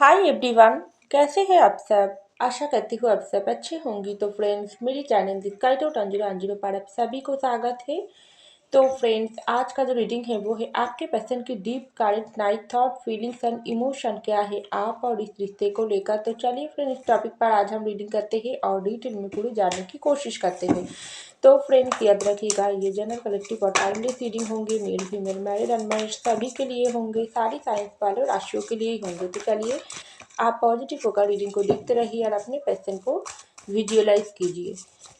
Hi everyone. कैसे हैं आप सब। आशा करती हूँ आप सब अच्छे होंगी। तो फ्रेंड्स, मेरे चैनल दिस्काइटो टंजिरो अंजिरो पर आप सभी को स्वागत है। तो फ्रेंड्स, आज का जो रीडिंग है वो है आपके पर्सन की deep current night thought feelings and emotion क्या है आप और इस रिश्ते को लेकर। तो चलिए फ्रेंड्स, इस टॉपिक पर आज हम रीडिंग करते हैं और डिटेल में पूरी जानने की कोशिश करते हैं। तो फ्रेंड्स, याद रखिएगा, ये जनरल कलेक्टिव और टाइमलेस रीडिंग होंगे। मेल फीमेल मैरिड अनमैरिड सभी के लिए होंगे। सारी साइंस वाले राशियों के लिए ही होंगे। तो चलिए, आप पॉजिटिव होकर रीडिंग को देखते रहिए और अपने पैशन को विजुअलाइज कीजिए।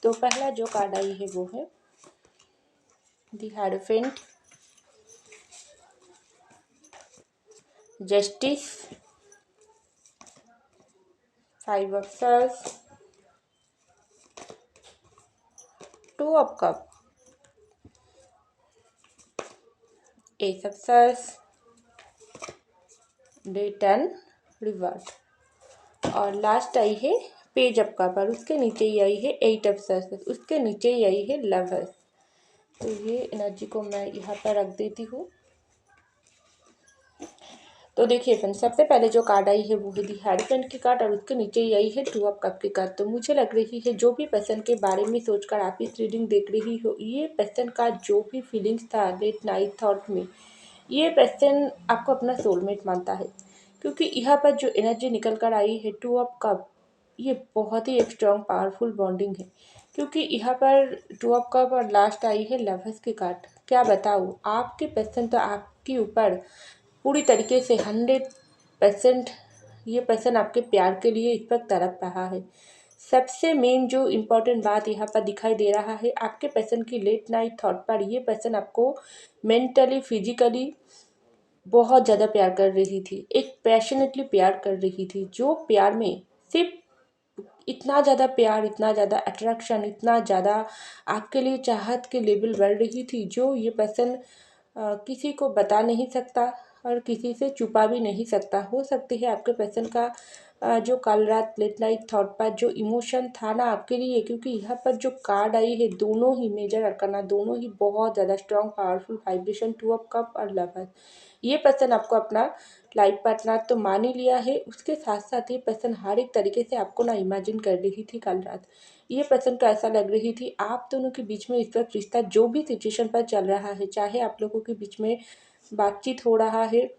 तो पहला जो कार्ड आई है वो है the hierophant, justice, 5 of swords, 2 of cup, ace of swords, death in reverse और लास्ट आई है पेज ऑफ कप और उसके नीचे ही आई है 8 ऑफ सर्स, उसके नीचे ही आई है लवर्स। तो ये एनर्जी को मैं यहाँ पर रख देती हूँ। तो देखिए फ्रेंड्स, सबसे पहले जो कार्ड आई है वो है दी हेरोफेंट की कार्ड और उसके नीचे ही आई है 2 ऑफ कप की कार्ड। तो मुझे लग रही है जो भी पर्सन के बारे में सोचकर आप इस रीडिंग देख रही हो, ये पर्सन का जो भी फीलिंग्स था लेट नाइट थॉट में, ये पर्सन आपको अपना सोलमेट मानता है। क्योंकि यहाँ पर जो एनर्जी निकल कर आई है 2 ऑफ कप, ये बहुत ही एक स्ट्रॉन्ग पावरफुल बॉन्डिंग है। क्योंकि यहाँ पर 2 ऑफ कप और लास्ट आई है लवर्स की कार्ड। क्या बताऊँ, आपके पर्सन तो आपके ऊपर पूरी तरीके से 100% ये पर्सन आपके प्यार के लिए इस वक्त तड़प रहा है। सबसे मेन जो इम्पोर्टेंट बात यहाँ पर दिखाई दे रहा है, आपके पर्सन की लेट नाइट थॉट पर ये पर्सन आपको मेंटली फिजिकली बहुत ज़्यादा प्यार कर रही थी, एक पैशनेटली प्यार कर रही थी। जो प्यार में सिर्फ इतना ज़्यादा प्यार, इतना ज़्यादा अट्रैक्शन, इतना ज़्यादा आपके लिए चाहत के लेवल बढ़ रही थी, जो ये पर्सन किसी को बता नहीं सकता और किसी से छुपा भी नहीं सकता। हो सकती है आपके पर्सन का जो कल रात लेट नाइट थॉट पर जो इमोशन था ना आपके लिए, क्योंकि यहाँ पर जो कार्ड आई है दोनों ही मेजर अरकाना, दोनों ही बहुत ज़्यादा strong powerful vibration, 2 of cup और लवर। ये पर्सन आपको अपना लाइफ पार्टनर तो मान ही लिया है, उसके साथ साथ ये पर्सन हर एक तरीके से आपको ना इमेजिन कर रही थी कल रात। ये पर्सन को ऐसा लग रही थी आप दोनों के बीच में इस वक्त रिश्ता जो भी सिचुएशन पर चल रहा है, चाहे आप लोगों के बीच में बातचीत हो रहा है,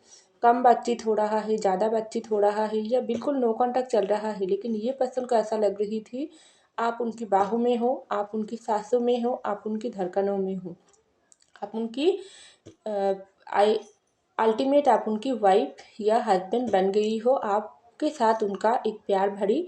कम बातचीत हो रहा है, ज़्यादा बातचीत हो रहा है या बिल्कुल नो कॉन्टैक्ट चल रहा है, लेकिन ये पर्सन को ऐसा लग रही थी आप उनकी बाहों में हो, आप उनकी सांसों में हो, आप उनकी धड़कनों में हो, आप उनकी आई अल्टीमेट आप उनकी वाइफ या हस्बैंड बन गई हो। आपके साथ उनका एक प्यार भरी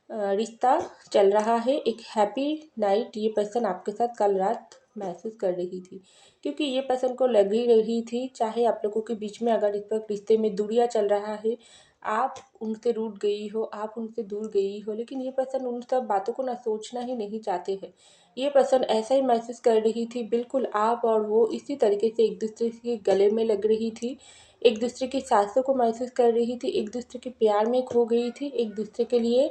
रिश्ता चल रहा है, एक हैप्पी नाइट ये पर्सन आपके साथ कल रात महसूस कर रही थी। क्योंकि ये पर्सन को लग ही रही थी, चाहे आप लोगों के बीच में अगर इस वक्त रिश्ते में दूरियां चल रहा है, आप उनसे रूठ गई हो, आप उनसे दूर गई हो, लेकिन ये पर्सन उन सब बातों को ना सोचना ही नहीं चाहते हैं। ये पर्सन ऐसा ही महसूस कर रही थी, बिल्कुल आप और वो इसी तरीके से एक दूसरे के गले में लग रही थी, एक दूसरे की सांसों को महसूस कर रही थी, एक दूसरे के प्यार में खो गई थी, एक दूसरे के लिए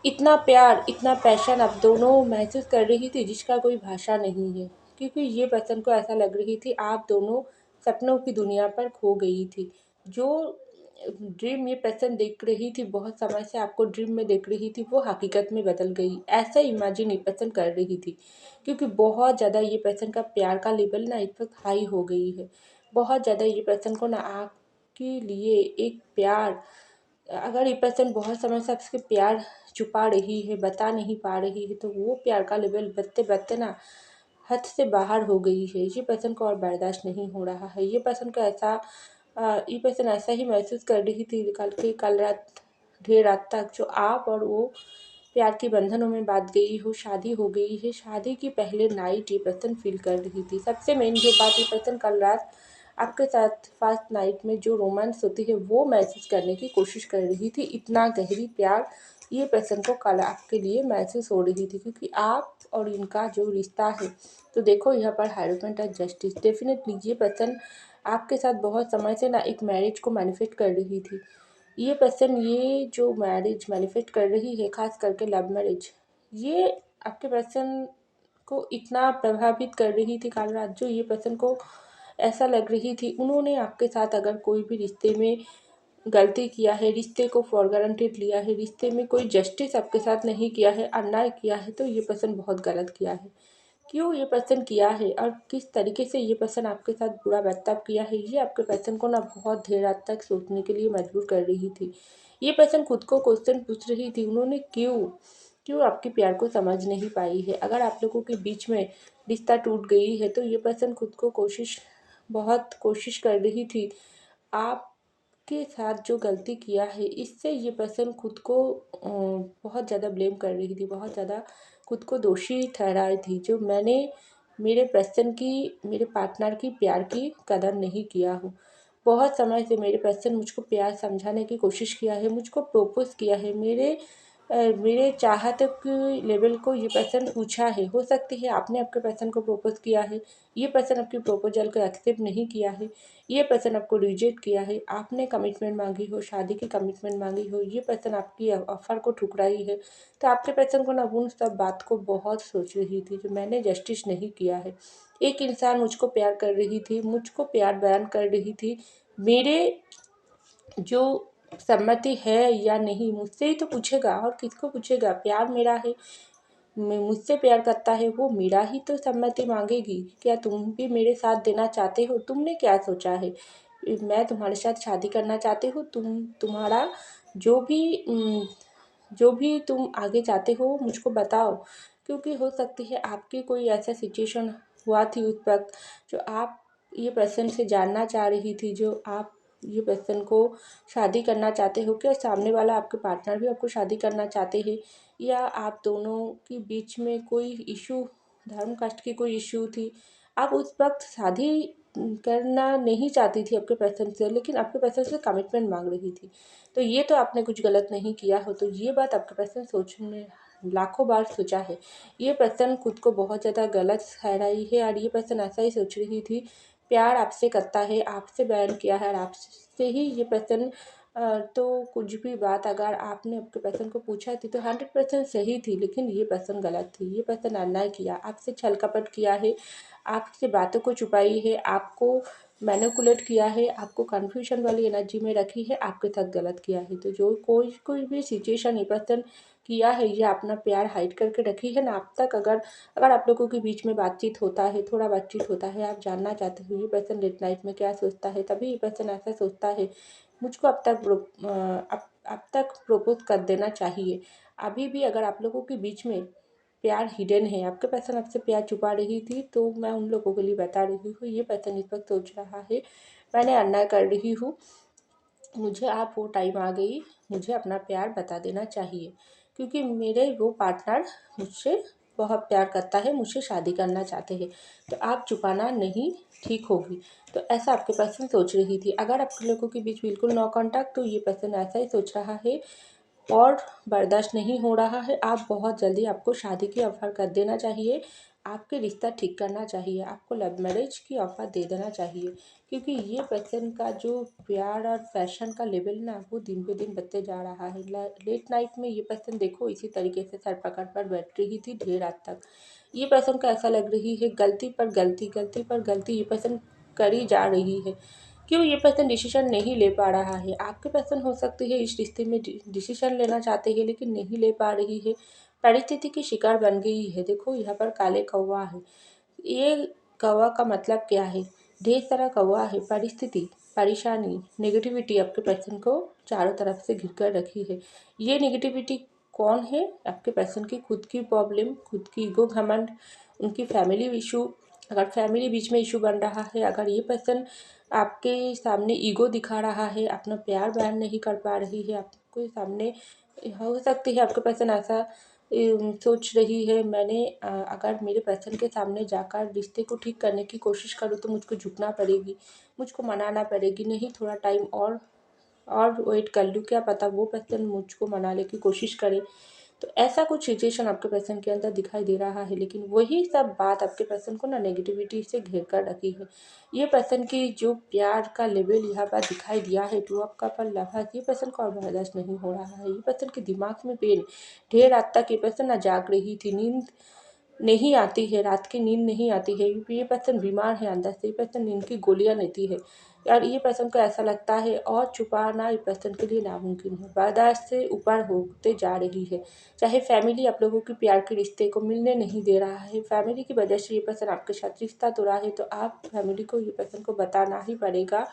इतना प्यार, इतना पैशन अब दोनों महसूस कर रही थी जिसका कोई भाषा नहीं है। क्योंकि ये पर्सन को ऐसा लग रही थी आप दोनों सपनों की दुनिया पर खो गई थी। जो ड्रीम ये पर्सन देख रही थी, बहुत समय से आपको ड्रीम में देख रही थी, वो हकीकत में बदल गई। ऐसा इमेजिन ये पर्सन कर रही थी। क्योंकि बहुत ज़्यादा ये पर्सन का प्यार का लेवल ना इस वक्त हाई हो गई है। बहुत ज़्यादा ये पर्सन को ना आपके लिए एक प्यार, अगर ये पर्सन बहुत समय से आपसे प्यार छुपा रही है, बता नहीं पा रही है, तो वो प्यार का लेवल बढ़ते बढ़ते ना हद से बाहर हो गई है। ये पर्सन को और बर्दाश्त नहीं हो रहा है। ये पर्सन ऐसा ही महसूस कर रही थी कल रात देर रात तक, जो आप और वो प्यार के बंधनों में बांध गई हो, शादी हो गई है। शादी की पहले नाइट ये पर्सन फील कर रही थी। सबसे मेन जो बात, ये पर्सन कल रात आपके साथ फर्स्ट नाइट में जो रोमांस होती है वो महसूस करने की कोशिश कर रही थी। इतना गहरी प्यार ये पर्सन को कल आपके लिए महसूस हो रही थी, क्योंकि आप और इनका जो रिश्ता है, तो देखो यहाँ पर हायरमेंट ऑफ जस्टिस, डेफिनेटली ये पर्सन आपके साथ बहुत समय से ना एक मैरिज को मैनिफेस्ट कर रही थी। ये पर्सन ये जो मैरिज मैनिफेस्ट कर रही है, खास करके लव मैरिज, ये आपके पर्सन को इतना प्रभावित कर रही थी कल रात, जो ये पर्सन को ऐसा लग रही थी उन्होंने आपके साथ अगर कोई भी रिश्ते में गलती किया है, रिश्ते को फॉर ग्रांटेड लिया है, रिश्ते में कोई जस्टिस आपके साथ नहीं किया है, अन्याय किया है, तो ये पर्सन बहुत गलत किया है। क्यों ये पर्सन किया है और किस तरीके से ये पर्सन आपके साथ बुरा बर्ताव किया है, ये आपके पर्सन को ना बहुत देर रात तक सोचने के लिए मजबूर कर रही थी। ये पर्सन खुद को क्वेश्चन पूछ रही थी, उन्होंने क्यों क्यों आपके प्यार को समझ नहीं पाई है। अगर आप लोगों के बीच में रिश्ता टूट गई है तो ये पर्सन खुद को बहुत कोशिश कर रही थी। आपके साथ जो गलती किया है इससे ये पर्सन खुद को बहुत ज़्यादा ब्लेम कर रही थी, बहुत ज़्यादा खुद को दोषी ठहराई थी। जो मैंने मेरे पार्टनर की प्यार की कदर नहीं किया हूँ। बहुत समय से मेरे पर्सन मुझको प्यार समझाने की कोशिश किया है, मुझको प्रपोज किया है, मेरे चाहत के लेवल को ये पर्सन पूछा है। हो सकती है आपने आपके पर्सन को प्रपोज किया है, ये पर्सन आपकी प्रपोजल को एक्सेप्ट नहीं किया है, ये पर्सन आपको रिजेक्ट किया है, आपने कमिटमेंट मांगी हो, शादी की कमिटमेंट मांगी हो, ये पर्सन आपकी ऑफर को ठुकराई है। तो आपके पर्सन को ना उन सब बात को बहुत सोच रही थी जो मैंने जस्टिस नहीं किया है। एक इंसान मुझको प्यार कर रही थी, मुझको प्यार बयान कर रही थी, मेरे जो सम्मति है या नहीं मुझसे ही तो पूछेगा, और किसको पूछेगा। प्यार मेरा है, मुझसे प्यार करता है, वो मेरा ही तो सम्मति मांगेगी। क्या तुम भी मेरे साथ देना चाहते हो? तुमने क्या सोचा है? मैं तुम्हारे साथ शादी करना चाहती हूँ, तुम्हारा जो भी जो भी तुम आगे चाहते हो मुझको बताओ। क्योंकि हो सकती है आपकी कोई ऐसा सिचुएशन हुआ थी उस वक्त जो आप ये पर्सन से जानना चाह रही थी, जो आप ये पर्सन को शादी करना चाहते हो। क्या सामने वाला आपके पार्टनर भी आपको शादी करना चाहते हैं, या आप दोनों के बीच में कोई इशू, धर्म कास्ट की कोई इशू थी। आप उस वक्त शादी करना नहीं चाहती थी आपके पर्सन से, लेकिन आपके पर्सन से कमिटमेंट मांग रही थी। तो ये तो आपने कुछ गलत नहीं किया हो। तो ये बात आपके पर्सन सोचने लाखों बार सोचा है। ये पर्सन खुद को बहुत ज़्यादा गलत ठहराई है, और ये पर्सन ऐसा ही सोच रही थी। प्यार आपसे करता है, आपसे बयान किया है, और आपसे ही ये पर्सन तो कुछ भी बात अगर आपने आपके पर्सन को पूछा थी तो 100% सही थी, लेकिन ये पर्सन गलत थी। ये पर्सन अन्याय किया, आपसे छल कपट किया है, आपसे बातों को छुपाई है, आपको मैनिपुलेट किया है, आपको कन्फ्यूजन वाली एनर्जी में रखी है, आपके साथ गलत किया है। तो जो कोई कोई भी सिचुएशन ये पर्सन किया है, ये अपना प्यार हाइड करके रखी है ना। अब तक अगर अगर आप लोगों के बीच में बातचीत होता है, थोड़ा बातचीत होता है, आप जानना चाहते हो ये पर्सन लेट नाइट में क्या सोचता है, तभी ये पर्सन ऐसा सोचता है मुझको अब तक प्रपोज कर देना चाहिए। अभी भी अगर आप लोगों के बीच में प्यार हिडन है, आपके पर्सन आपसे प्यार छुपा रही थी, तो मैं उन लोगों के लिए बता रही हूँ। ये पर्सन इस वक्त सोच रहा है मैंने अन्याय कर रही हूँ, मुझे आप वो टाइम आ गई, मुझे अपना प्यार बता देना चाहिए। क्योंकि मेरे वो पार्टनर मुझसे बहुत प्यार करता है, मुझसे शादी करना चाहते हैं, तो आप छुपाना नहीं ठीक होगी। तो ऐसा आपके पर्सन सोच रही थी। अगर आप लोगों के बीच बिल्कुल नो कॉन्टैक्ट, तो ये पर्सन ऐसा ही सोच रहा है और बर्दाश्त नहीं हो रहा है। आप बहुत जल्दी आपको शादी की ऑफ़र कर देना चाहिए, आपके रिश्ता ठीक करना चाहिए, आपको लव मैरिज की ऑफ़र दे देना चाहिए। क्योंकि ये पर्सन का जो प्यार और पैशन का लेवल ना, वो दिन पे दिन बढ़ते जा रहा है। लेट नाइट में ये पर्सन देखो इसी तरीके से सर पकड़ कर बैठ रही थी देर रात तक। ये पर्सन को ऐसा लग रही है गलती पर गलती, गलती पर गलती ये पर्सन करी जा रही है। क्यों ये पर्सन डिसीजन नहीं ले पा रहा है। आपके पर्सन हो सकते हैं इस रिश्ते में डिसीजन लेना चाहते हैं, लेकिन नहीं ले पा रही है, परिस्थिति की शिकार बन गई है। देखो यहाँ पर काले कौवा है। ये कौवा का मतलब क्या है? ढेर सारा कौवा है। परिस्थिति, परेशानी, नेगेटिविटी आपके पर्सन को चारों तरफ से घिर कर रखी है। ये नेगेटिविटी कौन है? आपके पर्सन की खुद की प्रॉब्लम, खुद की ईगो घमंड, उनकी फैमिली इशू। अगर फैमिली बीच में इशू बन रहा है, अगर ये पर्सन आपके सामने ईगो दिखा रहा है, अपना प्यार बयान नहीं कर पा रही है आपके सामने, हो सकती है आपके पर्सन ऐसा सोच रही है मैंने अगर मेरे पर्सन के सामने जाकर रिश्ते को ठीक करने की कोशिश करूँ तो मुझको झुकना पड़ेगी, मुझको मनाना पड़ेगी। नहीं, थोड़ा टाइम और वेट कर लूँ, क्या पता वो पर्सन मुझको मनाने की कोशिश करे। तो ऐसा कुछ सिचुएशन आपके पर्सन के अंदर दिखाई दे रहा है, लेकिन वही सब बात आपके पर्सन को ना नेगेटिविटी से घेर कर रखी है। ये पर्सन की जो प्यार का लेवल यहाँ पर दिखाई दिया है, टू अप का पर लफा, ये पर्सन को और बर्दाश्त नहीं हो रहा है। ये पर्सन के दिमाग में पेन, ढेर रात तक ये पर्सन ना जाग रही थी, नींद नहीं आती है, रात की नींद नहीं आती है। ये पर्सन बीमार है अंदर से, ये पर्सन नींद की गोलियां लेती है। और ये पर्सन को ऐसा लगता है और छुपाना ये पर्सन के लिए नामुमकिन है। बर्दाश्त से ऊपर होते जा रही है। चाहे फैमिली आप लोगों के प्यार के रिश्ते को मिलने नहीं दे रहा है, फैमिली की वजह से ये पर्सन आपके साथ रिश्ता तोड़ा है, तो आप फैमिली को ये पर्सन को बताना ही पड़ेगा।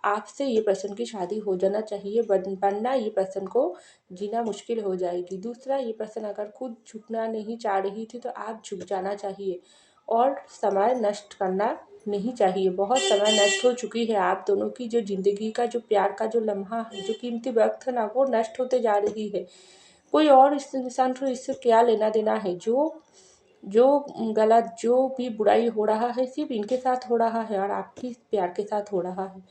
आपसे ये पर्सन की शादी हो जाना चाहिए, वरना ये पर्सन को जीना मुश्किल हो जाएगी। दूसरा, ये पर्सन अगर खुद झुकना नहीं चाह रही थी तो आप झुक जाना चाहिए और समय नष्ट करना नहीं चाहिए। बहुत समय नष्ट हो चुकी है आप दोनों की। जो ज़िंदगी का जो प्यार का जो लम्हा है, जो कीमती वक्त है ना, वो नष्ट होते जा रही है। कोई और इस इंसान को इससे क्या लेना देना है। जो जो गलत, जो भी बुराई हो रहा है सिर्फ इनके साथ हो रहा है और आपकी प्यार के साथ हो रहा है,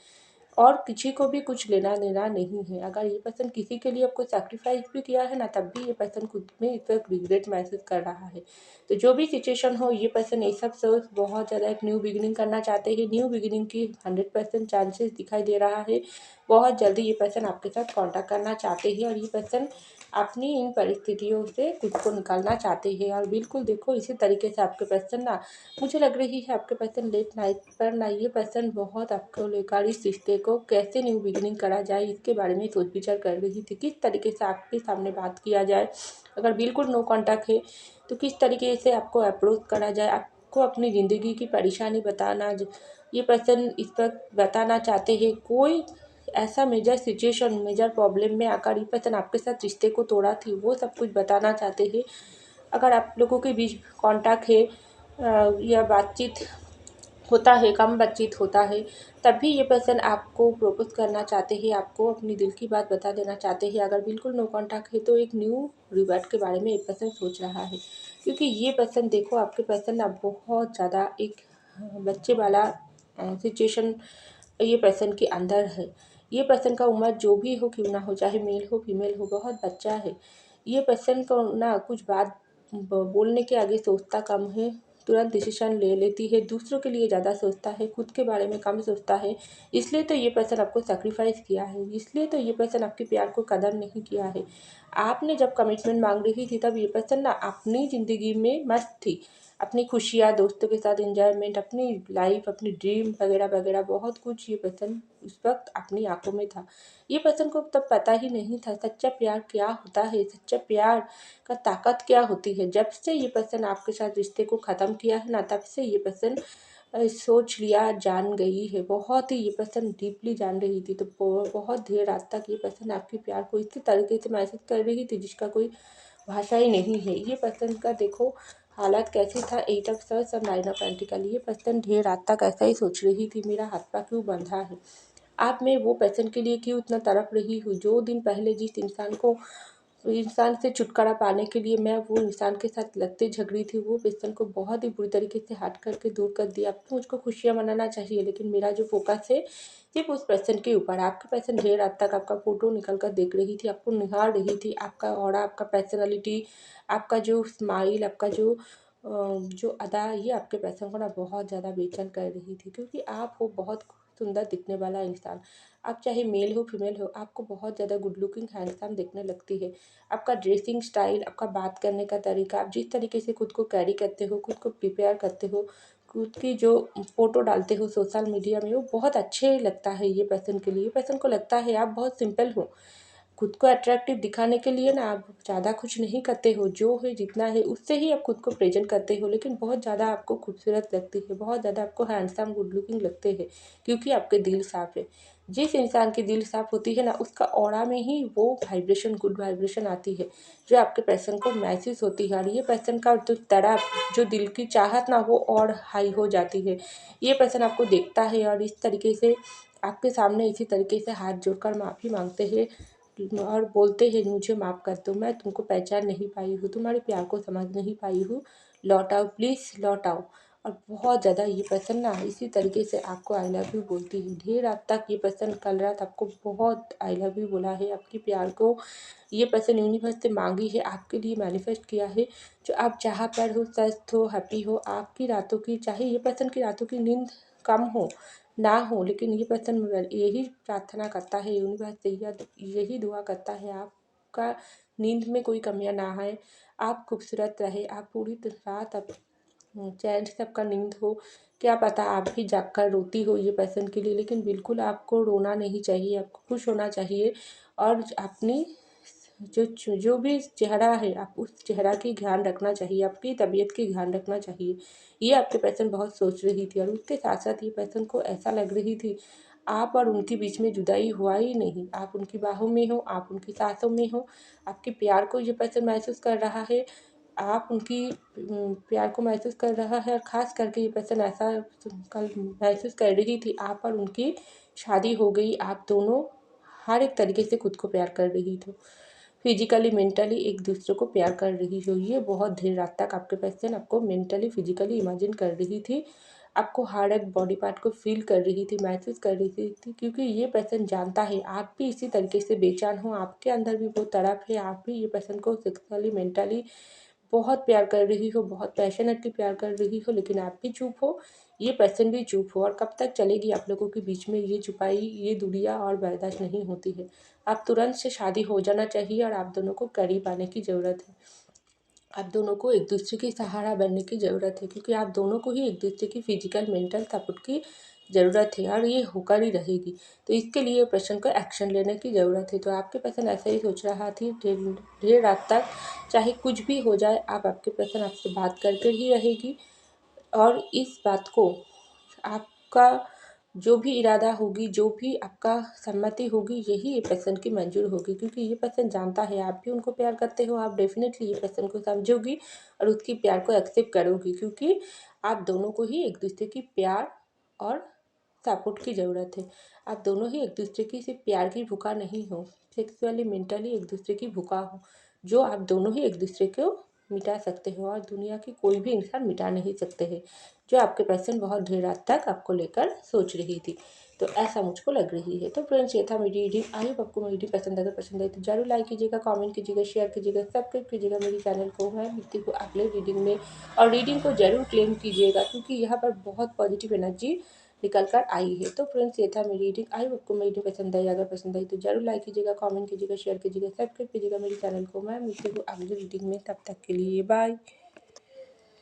और किसी को भी कुछ लेना देना नहीं है। अगर ये पर्सन किसी के लिए आपको सैक्रिफाइस भी किया है ना, तब भी ये पर्सन खुद में इस वक्त रिग्रेट महसूस कर रहा है। तो जो भी सिचुएशन हो, ये पर्सन ये सब सोच बहुत ज़्यादा एक न्यू बिगिनिंग करना चाहते हैं। न्यू बिगिनिंग की 100% चांसेस दिखाई दे रहा है। बहुत जल्दी ये पर्सन आपके साथ कॉन्टैक्ट करना चाहते हैं और ये पर्सन अपनी इन परिस्थितियों से खुद को निकालना चाहते हैं। और बिल्कुल देखो, इसी तरीके से आपके पर्सन ना, मुझे लग रही है आपके पर्सन लेट नाइट पर ना, ये पर्सन बहुत आपको लेकर इस रिश्ते को कैसे न्यू बिगिनिंग करा जाए इसके बारे में सोच विचार कर रही थी। किस तरीके से आपके सामने बात किया जाए, अगर बिल्कुल नो कॉन्टैक्ट है तो किस तरीके से आपको अप्रोच करा जाए, आपको अपनी ज़िंदगी की परेशानी बताना। ये पर्सन इस पर बताना चाहते हैं कोई ऐसा मेजर सिचुएशन, मेजर प्रॉब्लम में आकर ये पर्सन आपके साथ रिश्ते को तोड़ा थी, वो सब कुछ बताना चाहते हैं। अगर आप लोगों के बीच कॉन्टैक्ट है या बातचीत होता है, कम बातचीत होता है, तब भी ये पर्सन आपको प्रपोज करना चाहते हैं, आपको अपनी दिल की बात बता देना चाहते हैं। अगर बिल्कुल नो कॉन्टैक्ट है तो एक न्यू रिवर्ट के बारे में ये पर्सन सोच रहा है। क्योंकि ये पर्सन देखो, आपके पर्सन ना बहुत ज़्यादा एक बच्चे वाला सिचुएशन ये पर्सन के अंदर है। ये पर्सन का उम्र जो भी हो क्यों ना हो, चाहे मेल हो फीमेल हो, बहुत बच्चा है। ये पर्सन को ना कुछ बात बोलने के आगे सोचता कम है, तुरंत डिसीजन ले लेती है, दूसरों के लिए ज़्यादा सोचता है, खुद के बारे में कम सोचता है। इसलिए तो ये पर्सन आपको सेक्रीफाइस किया है, इसलिए तो ये पर्सन आपके प्यार को कदर नहीं किया है। आपने जब कमिटमेंट मांग रही थी तब ये पर्सन ना अपनी ज़िंदगी में मस्त थी, अपनी खुशियाँ, दोस्तों के साथ एंजॉयमेंट, अपनी लाइफ, अपनी ड्रीम वगैरह वगैरह बहुत कुछ ये पर्सन उस वक्त अपनी आंखों में था। ये पर्सन को तब पता ही नहीं था सच्चा प्यार क्या होता है, सच्चा प्यार का ताकत क्या होती है। जब से ये पर्सन आपके साथ रिश्ते को ख़त्म किया है ना, तब से ये पर्सन सोच लिया, जान गई है। बहुत ही ये पर्सन डीपली जान रही थी। तो बहुत देर रात तक ये पर्सन आपके प्यार को इसी तरीके से महसूस कर रही थी जिसका कोई भाषा ही नहीं है। ये पर्सन का देखो हालात कैसे था, 8 ऑफ सर्स और 9 ऑफ पेंटिकल। ये पर्सन देर रात तक ऐसा ही सोच रही थी, मेरा हाथ पाँव क्यों बंधा है, आप मैं वो पर्सन के लिए क्यों इतना तड़प रही हूँ। जो दिन पहले जिस इंसान से छुटकारा पाने के लिए मैं वो इंसान के साथ लगते झगड़ी थी, वो पर्सन को बहुत ही बुरी तरीके से हट करके दूर कर दिया। अब तो मुझको खुशियाँ मनाना चाहिए, लेकिन मेरा जो फोकस है सिर्फ उस पर्सन के ऊपर। आपके पर्सन देर रात तक आपका फ़ोटो निकल कर देख रही थी, आपको निहार रही थी। आपका ऑरा, आपका पर्सनैलिटी, आपका जो स्माइल, आपका जो अदा, ये आपके पर्सन को ना बहुत ज़्यादा बेचैन कर रही थी। क्योंकि आप हो बहुत सुंदर दिखने वाला इंसान। आप चाहे मेल हो फीमेल हो, आपको बहुत ज़्यादा गुड लुकिंग हैंडसम दिखने लगती है। आपका ड्रेसिंग स्टाइल, आपका बात करने का तरीका, आप जिस तरीके से खुद को कैरी करते हो, खुद को प्रिपेयर करते हो, खुद की जो फ़ोटो डालते हो सोशल मीडिया में, वो बहुत अच्छे लगता है ये पर्सन के लिए। पर्सन को लगता है आप बहुत सिंपल हो। खुद को अट्रैक्टिव दिखाने के लिए ना आप ज़्यादा कुछ नहीं करते हो, जो है जितना है उससे ही आप खुद को प्रेजेंट करते हो। लेकिन बहुत ज़्यादा आपको खूबसूरत लगती है, बहुत ज़्यादा आपको हैंडसम गुड लुकिंग लगते हैं, क्योंकि आपके दिल साफ़ है। जिस इंसान की दिल साफ़ होती है ना, उसका ऑरा में ही वो वाइब्रेशन, गुड वाइब्रेशन आती है, जो आपके पर्सन को महसूस होती है। और ये पर्सन का जो तड़प, जो दिल की चाहत ना, वो और हाई हो जाती है। ये पर्सन आपको देखता है और इस तरीके से आपके सामने इसी तरीके से हाथ जोड़कर माफ़ी मांगते हैं और बोलते हैं, मुझे माफ़ कर दो, मैं तुमको पहचान नहीं पाई हूँ, तुम्हारे प्यार को समझ नहीं पाई हूँ, लौट आओ प्लीज़, लौट आओ। और बहुत ज़्यादा ये पर्सन ना इसी तरीके से आपको आई लव यू बोलती है। देर रात तक ये पर्सन कल रात आपको बहुत आई लव यू बोला है। आपके प्यार को ये पर्सन यूनिवर्स से मांगी है, आपके लिए मैनिफेस्ट किया है। जो आप जहाँ पर हो, स्वस्थ हो, हैप्पी हो, आपकी रातों की, चाहे ये पर्सन की रातों की नींद कम हो ना हो, लेकिन ये पर्सन यही प्रार्थना करता है यूनिवर्स से, यही दुआ करता है आपका नींद में कोई कमियां ना आए, आप खूबसूरत रहे, आप पूरी रात आप चैन से आपका नींद हो, क्या पता आप भी जाग कर रोती हो ये पर्सन के लिए, लेकिन बिल्कुल आपको रोना नहीं चाहिए, आपको खुश होना चाहिए। और अपनी जो भी चेहरा है आप उस चेहरा की ध्यान रखना चाहिए, आपकी तबीयत की ध्यान रखना चाहिए। ये आपके पर्सन बहुत सोच रही थी और उसके साथ साथ ये पर्सन को ऐसा लग रही थी आप और उनके बीच में जुदाई हुआ ही नहीं, आप उनकी बाहों में हो, आप उनकी सांसों में हो। आपके प्यार को ये पर्सन महसूस कर रहा है, आप उनकी प्यार को महसूस कर रहा है। और ख़ास करके ये पर्सन ऐसा कल महसूस कर रही थी आप और उनकी शादी हो गई, आप दोनों हर एक तरीके से खुद को प्यार कर रही थी, फिजिकली मेंटली एक दूसरे को प्यार कर रही हो। ये बहुत देर रात तक आपके पर्सन आपको मेंटली फिजिकली इमेजिन कर रही थी, आपको हर एक बॉडी पार्ट को फील कर रही थी, महसूस कर रही थी, क्योंकि ये पर्सन जानता है आप भी इसी तरीके से बेचैन हो, आपके अंदर भी वो तड़प है, आप भी ये पर्सन को सेक्सुअली मेंटली बहुत प्यार कर रही हो, बहुत पैशनेटली प्यार कर रही हो, लेकिन आप भी चुप हो, ये पर्सन भी चुप हो। और कब तक चलेगी आप लोगों के बीच में ये छुपाई, ये दूरियां और बर्दाश्त नहीं होती है। आप तुरंत से शादी हो जाना चाहिए और आप दोनों को करीब आने की ज़रूरत है। आप दोनों को एक दूसरे की सहारा बनने की ज़रूरत है, क्योंकि आप दोनों को ही एक दूसरे की फिजिकल मेंटल सपोर्ट की ज़रूरत है और ये होकर ही रहेगी। तो इसके लिए पर्सन को एक्शन लेने की ज़रूरत है। तो आपके पर्सन ऐसा ही सोच रहा थी ढेर ढेर रात तक, चाहे कुछ भी हो जाए आप आपके पर्सन आपसे बात करके ही रहेगी। और इस बात को आपका जो भी इरादा होगी, जो भी आपका सम्मति होगी, यही ये पर्सन की मंजूर होगी, क्योंकि ये पर्सन जानता है आप भी उनको प्यार करते हो। आप डेफिनेटली ये पर्सन को समझोगी और उसकी प्यार को एक्सेप्ट करोगी, क्योंकि आप दोनों को ही एक दूसरे की प्यार और सपोर्ट की ज़रूरत है। आप दोनों ही एक दूसरे की सिर्फ प्यार की भूखा नहीं हो, सेक्सुअली मेंटली एक दूसरे की भूखा हो, जो आप दोनों ही एक दूसरे को मिटा सकते हो और दुनिया की कोई भी इंसान मिटा नहीं सकते हैं, जो आपके पर्सन बहुत देर रात तक आपको लेकर सोच रही थी। तो ऐसा मुझको लग रही है। तो फ्रेंड्स ये था मेरी रीडिंग। आई होप आपको मेरी रीडिंग पसंद, अगर पसंद आई तो जरूर लाइक कीजिएगा, कमेंट कीजिएगा, शेयर कीजिएगा, सब्सक्राइब कीजिएगा मेरे चैनल को। मैं मिलती हूँ अगले रीडिंग में। और रीडिंग को जरूर क्लेम कीजिएगा, क्योंकि यहाँ पर बहुत पॉजिटिव एनर्जी निकल कर आई है। तो फ्रेंड्स ये था मेरी रीडिंग। आई होप आपको मेरी रीडिंग पसंद आई, अगर पसंद आई तो जरूर लाइक कीजिएगा, कमेंट कीजिएगा, शेयर कीजिएगा, सब्सक्राइब कीजिएगा मेरे चैनल को। मैं मिलती हूँ अगली रीडिंग में, तब तक के लिए बाय।